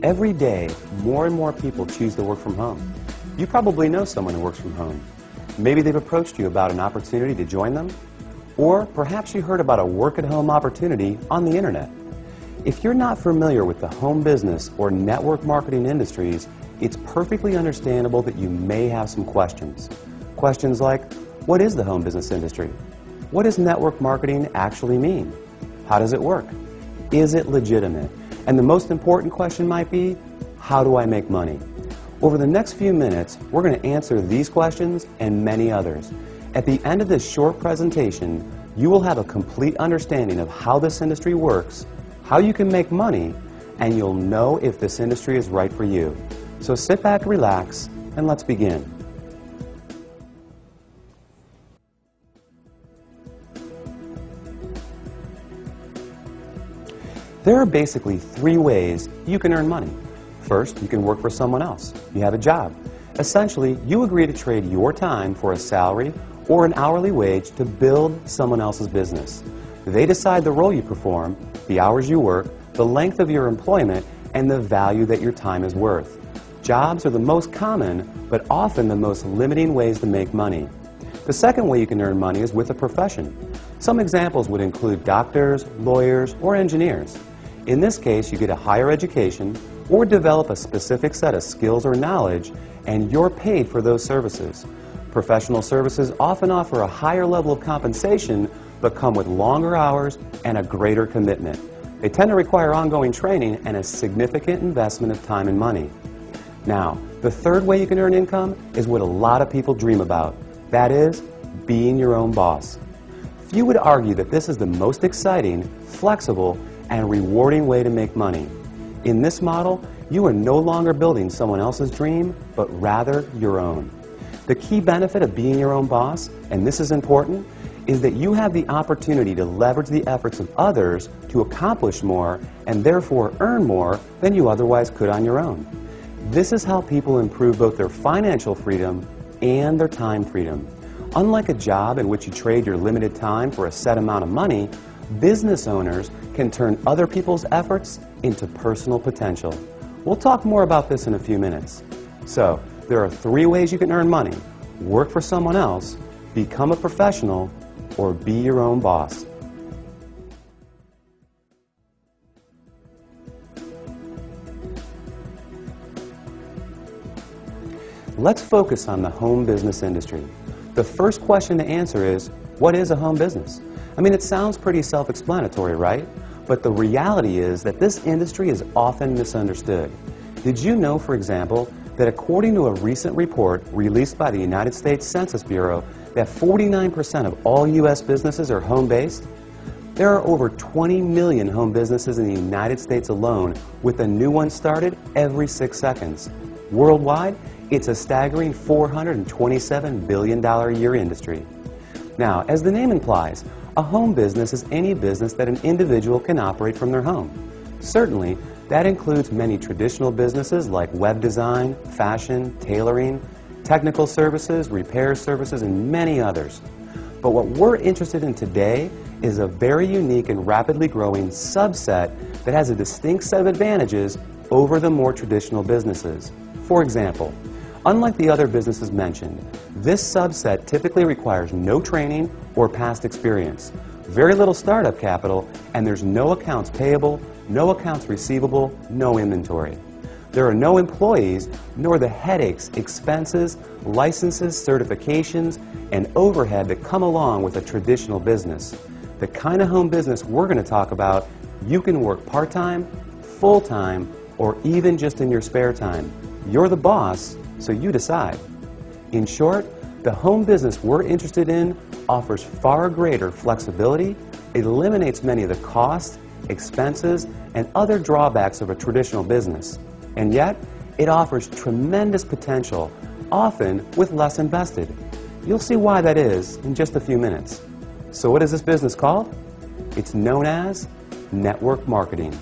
Every day, more and more people choose to work from home. You probably know someone who works from home. Maybe they've approached you about an opportunity to join them, or perhaps you heard about a work-at-home opportunity on the internet. If you're not familiar with the home business or network marketing industries, it's perfectly understandable that you may have some questions. Questions like, what is the home business industry? What does network marketing actually mean? How does it work? Is it legitimate? And the most important question might be, how do I make money? Over the next few minutes, we're going to answer these questions and many others. At the end of this short presentation, you will have a complete understanding of how this industry works, how you can make money, and you'll know if this industry is right for you. So sit back, relax, and let's begin. There are basically three ways you can earn money. First, you can work for someone else. You have a job. Essentially, you agree to trade your time for a salary or an hourly wage to build someone else's business. They decide the role you perform, the hours you work, the length of your employment, and the value that your time is worth. Jobs are the most common, but often the most limiting ways to make money. The second way you can earn money is with a profession. Some examples would include doctors, lawyers, or engineers. In this case, you get a higher education or develop a specific set of skills or knowledge, and you're paid for those services. Professional services often offer a higher level of compensation, but come with longer hours and a greater commitment. They tend to require ongoing training and a significant investment of time and money. Now, the third way you can earn income is what a lot of people dream about. That is, being your own boss. Few would argue that this is the most exciting, flexible, and rewarding way to make money. In this model, you are no longer building someone else's dream, but rather your own. The key benefit of being your own boss, and this is important, is that you have the opportunity to leverage the efforts of others to accomplish more and therefore earn more than you otherwise could on your own. This is how people improve both their financial freedom and their time freedom. Unlike a job in which you trade your limited time for a set amount of money, business owners can turn other people's efforts into personal potential. We'll talk more about this in a few minutes. So, there are three ways you can earn money: work for someone else, become a professional, or be your own boss. Let's focus on the home business industry. The first question to answer is, what is a home business? I mean, it sounds pretty self-explanatory, right? But the reality is that this industry is often misunderstood. Did you know, for example, that according to a recent report released by the United States Census Bureau, that 49% of all U.S. businesses are home-based? There are over 20 million home businesses in the United States alone, with a new one started every 6 seconds. Worldwide, it's a staggering $427 billion a year industry. Now, as the name implies, a home business is any business that an individual can operate from their home. Certainly, that includes many traditional businesses like web design, fashion, tailoring, technical services, repair services, and many others. But what we're interested in today is a very unique and rapidly growing subset that has a distinct set of advantages over the more traditional businesses. For example, unlike the other businesses mentioned, this subset typically requires no training or past experience, very little startup capital, and there's no accounts payable, no accounts receivable, no inventory. There are no employees, nor the headaches, expenses, licenses, certifications, and overhead that come along with a traditional business. The kind of home business we're going to talk about, you can work part-time, full-time, or even just in your spare time. You're the boss, so you decide. In short, the home business we're interested in offers far greater flexibility, eliminates many of the costs, expenses, and other drawbacks of a traditional business. And yet, it offers tremendous potential, often with less invested. You'll see why that is in just a few minutes. So what is this business called? It's known as network marketing.